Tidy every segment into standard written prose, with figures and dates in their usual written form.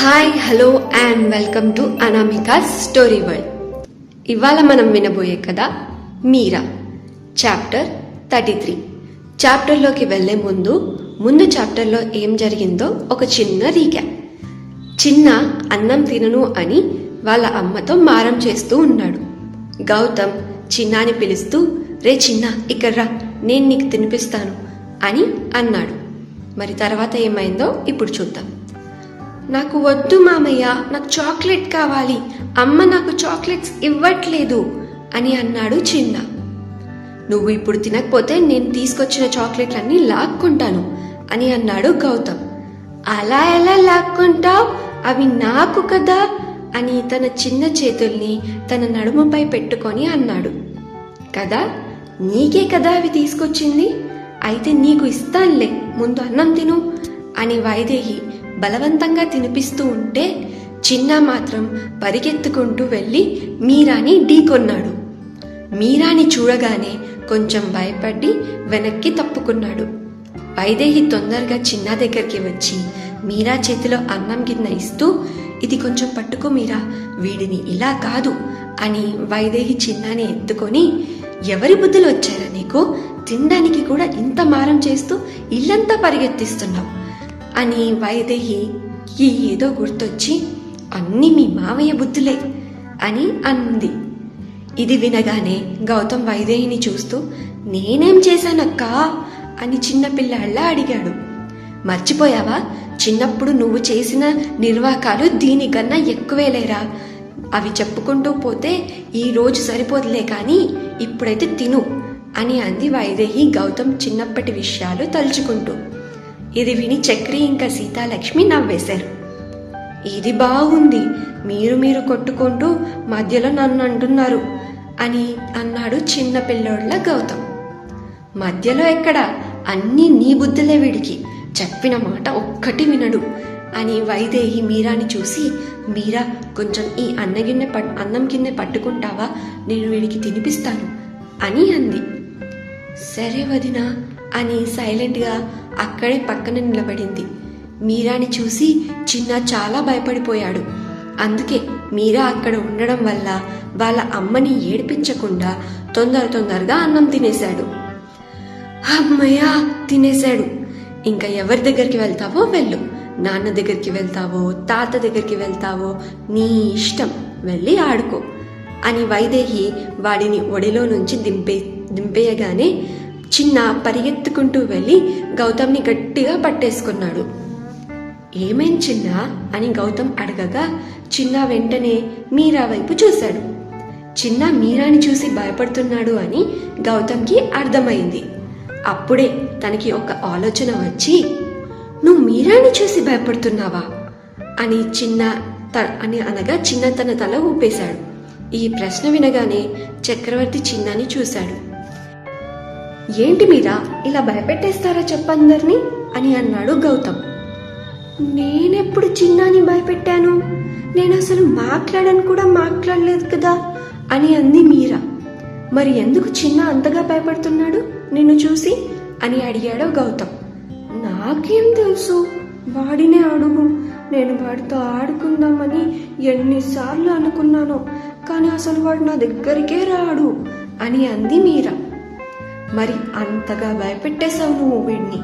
Hi hello and welcome to Anamika's story world. ఇవాళ మనం వినబోయే కథ మీరా, చాప్టర్ 33. చాప్టర్లోకి వెళ్లే ముందు చాప్టర్లో ఏం జరిగిందో ఒక చిన్న రీక్యాప్. చిన్న అన్నం తినను అని వాళ్ళ అమ్మతో మారం చేస్తూ ఉన్నాడు. గౌతమ్ చిన్నాని పిలుస్తూ, రే చిన్న ఇక్కడ రా, నేను నీకు తినిపిస్తాను అని అన్నాడు. మరి తర్వాత ఏమైందో ఇప్పుడు చూద్దాం. నాకు వద్దు మామయ్య, నాకు చాక్లెట్ కావాలి, అమ్మ నాకు చాక్లెట్స్ ఇవ్వట్లేదు అని అన్నాడు చిన్న. నువ్వు ఇప్పుడు తినకపోతే నేను తీసుకొచ్చిన చాక్లెట్లన్నీ లాక్కుంటాను అని అన్నాడు గౌతమ్. అలా ఎలా లాక్కుంటావు, అవి నాకు కదా అని తన చిన్న చేతుల్ని తన నడుముపై పెట్టుకొని అన్నాడు. కదా, నీకే కదా అవి తీసుకొచ్చింది, అయితే నీకు ఇస్తానులే, ముందు అన్నం తిను అని వైదేహి బలవంతంగా తినిపిస్తూ ఉంటే చిన్న మాత్రం పరిగెత్తుకుంటూ వెళ్ళి మీరాని ఢీకొన్నాడు. మీరాని చూడగానే కొంచెం భయపడి వెనక్కి తప్పుకున్నాడు. వైదేహి తొందరగా చిన్న దగ్గరికి వచ్చి మీరా చేతిలో అన్నం గిన్నె ఇస్తూ, ఇది కొంచెం పట్టుకో మీరా, వీడిని ఇలా కాదు అని వైదేహి చిన్నాని ఎత్తుకొని, ఎవరి బుద్ధులు వచ్చారా నీకు, తినడానికి కూడా ఇంత మారం చేస్తూ ఇల్లంతా పరిగెత్తిస్తున్నావు అని వైదేహికి ఏదో గుర్తొచ్చి, అన్నీ మీ మావయ్య బుద్ధులే అని అంది. ఇది వినగానే గౌతమ్ వైదేహిని చూస్తూ, నేనేం చేశానక్కా అని చిన్నపిల్లాళ్ళ అడిగాడు. మర్చిపోయావా, చిన్నప్పుడు నువ్వు చేసిన నిర్వాకాలు దీనికన్నా ఎక్కువేలేరా, అవి చెప్పుకుంటూ పోతే ఈ రోజు సరిపోదులే కానీ ఇప్పుడైతే తిను అని అంది వైదేహి గౌతమ్ చిన్నప్పటి విషయాలు తలుచుకుంటూ. ఇది విని చక్రి ఇంకా సీతాలక్ష్మి నవ్వేశారు. ఇది బాగుంది, మీరు కొట్టుకుంటూ మధ్యలో నన్ను అంటున్నారు అని అన్నాడు చిన్న పిల్లోళ్ళ గౌతమ్. మధ్యలో ఎక్కడ, అన్నీ నీ బుద్ధులే, వీడికి చెప్పిన మాట ఒక్కటి వినడు అని వైదేహి మీరాని చూసి, మీరా కొంచెం ఈ అన్నం గిన్నె పట్టుకుంటావా, నేను వీడికి తినిపిస్తాను అని అంది. సరే వదినా అని సైలెంట్గా అక్కడే పక్కన నిలబడింది. మీరాని చూసి చిన్న చాలా భయపడిపోయాడు. అందుకే మీరా అక్కడ ఉండడం వల్ల వాళ్ళ అమ్మని ఏడిపించకుండా తొందరగా అన్నం తినేశాడు. అమ్మయ్యా, తినేశాడు. ఇంకా ఎవరి దగ్గరికి వెళ్తావో వెళ్ళు, నాన్న దగ్గరికి వెళ్తావో తాత దగ్గరికి వెళ్తావో నీ ఇష్టం, వెళ్ళి ఆడుకో అని వైదేహి వాడిని ఒడిలో నుంచి దింపేయగానే చిన్న పరిగెత్తుకుంటూ వెళ్ళి గౌతమ్ని గట్టిగా పట్టేసుకున్నాడు. ఏమేం చిన్న అని గౌతమ్ అడగగా చిన్న వెంటనే మీరా వైపు చూశాడు. చిన్న మీరాని చూసి భయపడుతున్నాడు అని గౌతమ్కి అర్థమైంది. అప్పుడే తనకి ఒక ఆలోచన వచ్చి, నువ్వు మీరాని చూసి భయపడుతున్నావా అని అనగా చిన్న తన తల ఊపేశాడు. ఈ ప్రశ్న వినగానే చక్రవర్తి చిన్నాని చూశాడు. ఏంటి మీరా, ఇలా భయపెట్టేస్తారా చెప్పందరినీ అని అన్నాడు గౌతమ్. నేనెప్పుడు చిన్నాని భయపెట్టాను, నేను అసలు మాట్లాడను కూడా మాట్లాడలేదు కదా అని అంది మీరా. మరి ఎందుకు చిన్న అంతగా భయపడుతున్నాడు నిన్ను చూసి అని అడిగాడు గౌతమ్. నాకేం తెలుసు, వాడినే అడుగు, నేను వాడితో ఆడుకుందామని ఎన్నిసార్లు అనుకున్నానో, కానీ అసలు వాడు నా దగ్గరికే రాడు అని అంది మీరా. మరి అంతగా భయపెట్టేశావు నువ్వు వీడిని,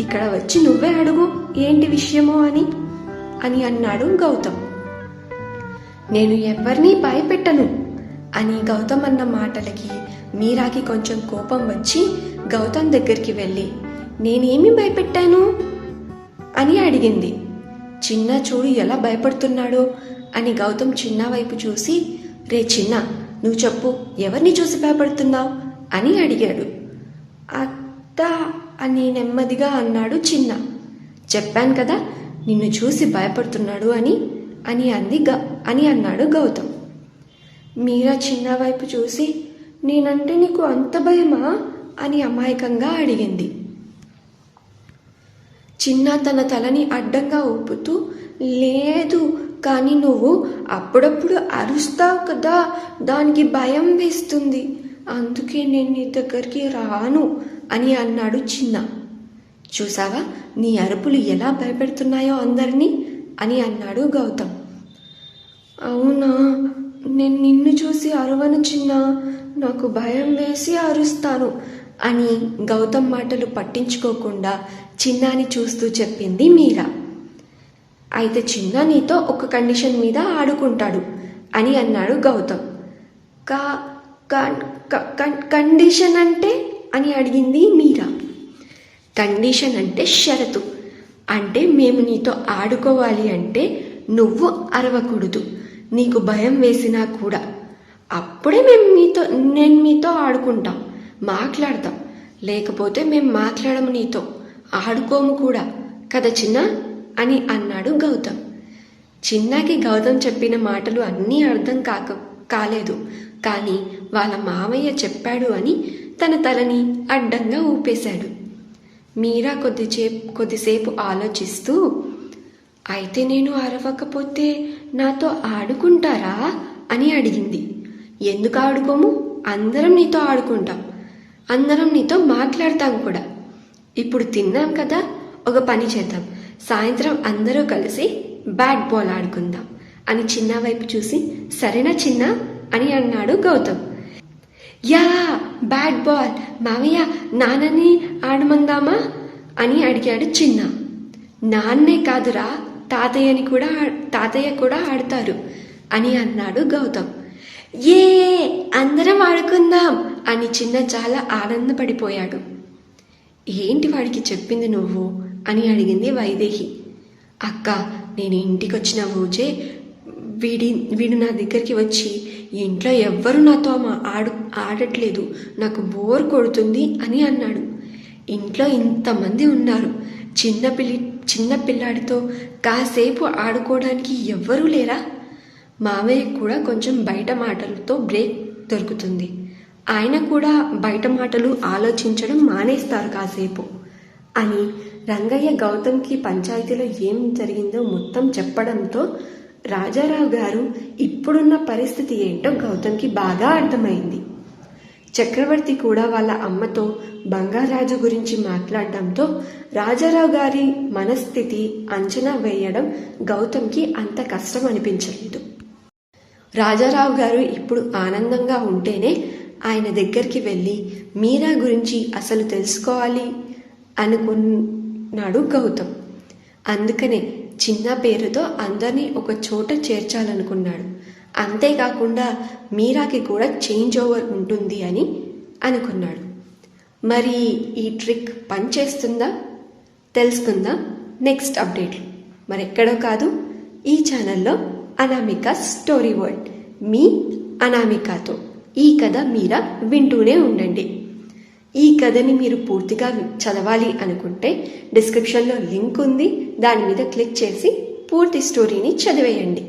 ఇక్కడ వచ్చి నువ్వే అడుగు ఏంటి విషయమో అని అన్నాడు గౌతమ్. నేను ఎవరిని భయపెట్టను అని గౌతమ్ అన్న మాటలకి మీరాకి కొంచెం కోపం వచ్చి గౌతమ్ దగ్గరికి వెళ్ళి, నేనేమి భయపెట్టాను అని అడిగింది. చిన్న చూడు ఎలా భయపడుతున్నాడో అని గౌతమ్ చిన్న వైపు చూసి, రే చిన్న, నువ్వు చెప్పు, ఎవరిని చూసి భయపడుతున్నావు అని అడిగాడు. అత్త అని నెమ్మదిగా అన్నాడు చిన్న. చెప్పాను కదా నిన్ను చూసి భయపడుతున్నాడు అని అన్నాడు గౌతమ్. మీరా చిన్న వైపు చూసి, నేనంటే నీకు అంత భయమా అని అమాయకంగా అడిగింది. చిన్న తన తలని అడ్డంగా ఊపుతూ, లేదు, కానీ నువ్వు అప్పుడప్పుడు అరుస్తావు కదా, దానికి భయం వేస్తుంది, అందుకే నేను నీ దగ్గరికి రాను అని అన్నాడు చిన్న. చూసావా నీ అరుపులు ఎలా భయపెడుతున్నాయో అందరినీ అని అన్నాడు గౌతమ్. అవునా, నేను నిన్ను చూసి అరవను చిన్న, నాకు భయం వేసి అరుస్తాను అని గౌతమ్ మాటలు పట్టించుకోకుండా చిన్నాని చూస్తూ చెప్పింది మీరా. అయితే చిన్న నీతో ఒక కండిషన్ మీద ఆడుకుంటాడు అని అన్నాడు గౌతమ్. కండిషన్ అంటే అని అడిగింది మీరా. కండిషన్ అంటే షరతు. అంటే మేము నీతో ఆడుకోవాలి అంటే నువ్వు అరవకూడదు, నీకు భయం వేసినా కూడా. అప్పుడే నేను మీతో ఆడుకుంటాం, మాట్లాడతాం. లేకపోతే మేము మాట్లాడము, నీతో ఆడుకోము కూడా కదా చిన్న అని అన్నాడు గౌతమ్. చిన్నాకి గౌతమ్ చెప్పిన మాటలు అన్నీ అర్థం కాలేదు. కానీ వాళ్ళ మామయ్య చెప్పాడు అని తన తలని అడ్డంగా ఊపేశాడు. మీరా కొద్దిసేపు ఆలోచిస్తూ, అయితే నేను అరవకపోతే నాతో ఆడుకుంటారా అని అడిగింది. ఎందుకు ఆడుకోము, అందరం నీతో ఆడుకుంటాం, అందరం నీతో మాట్లాడతాం కూడా. ఇప్పుడు తిన్నాం కదా, ఒక పని చేద్దాం, సాయంత్రం అందరూ కలిసి బ్యాట్ బాల్ ఆడుకుందాం అని చిన్న వైపు చూసి సరేనా చిన్న అని అన్నాడు గౌతమ్. యా, బ్యాట్ బాల్ మావయ్య నాన్నని ఆడమందామా అని అడిగాడు చిన్న. నాన్నే కాదురా, తాతయ్య కూడా ఆడతారు అని అన్నాడు గౌతమ్. ఏ, అందరం ఆడుకుందాం అని చిన్న చాలా ఆనందపడిపోయాడు. ఏంటి వాడికి చెప్పింది నువ్వు అని అడిగింది వైదేహి. అక్క, నేను ఇంటికి వచ్చిన రోజే వీడు నా దగ్గరికి వచ్చి ఇంట్లో ఎవ్వరూ నాతో ఆడట్లేదు, నాకు బోర్ కొడుతుంది అని అన్నాడు. ఇంట్లో ఇంతమంది ఉన్నారు, చిన్న పిల్లాడితో కాసేపు ఆడుకోవడానికి ఎవ్వరూ లేరా? మావయ్య కూడా కొంచెం బయట మాటలతో బ్రేక్ దొరుకుతుంది, ఆయన కూడా బయట మాటలు ఆలోచించడం మానేస్తారు కాసేపు అని రంగయ్య గౌతమ్కి పంచాయతీలో ఏం జరిగిందో మొత్తం చెప్పడంతో రాజారావు గారు ఇప్పుడున్న పరిస్థితి ఏంటో గౌతమ్కి బాగా అర్థమైంది. చక్రవర్తి కూడా వాళ్ళ అమ్మతో బంగారాజు గురించి మాట్లాడడంతో రాజారావు గారి మనస్థితి అంచనా వేయడం గౌతమ్కి అంత కష్టం అనిపించలేదు. రాజారావు గారు ఇప్పుడు ఆనందంగా ఉంటేనే ఆయన దగ్గరికి వెళ్ళి మీరా గురించి అసలు తెలుసుకోవాలి అనుకున్నాడు గౌతమ్. అందుకనే చిన్న పేరుతో అందరినీ ఒక చోట చేర్చాలనుకున్నాడు. అంతేకాకుండా మీరాకి కూడా చేంజ్ ఓవర్ ఉంటుంది అని అనుకున్నాడు. మరి ఈ ట్రిక్ పనిచేస్తుందా తెలుసుకుందాం నెక్స్ట్ అప్డేట్లు. మరెక్కడో కాదు, ఈ ఛానల్లో అనామిక స్టోరీ వరల్డ్, మీ అనామికతో. ఈ కథ మీరా వింటూనే ఉండండి. ఈ కథని మీరు పూర్తిగా చదవాలి అనుకుంటే డిస్క్రిప్షన్లో లింక్ ఉంది, దాని మీద క్లిక్ చేసి పూర్తి స్టోరీని చదివేయండి.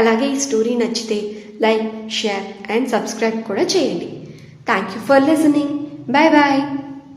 అలాగే ఈ స్టోరీ నచ్చితే లైక్, షేర్ అండ్ సబ్స్క్రైబ్ కూడా చేయండి. Thank you for listening. Bye bye.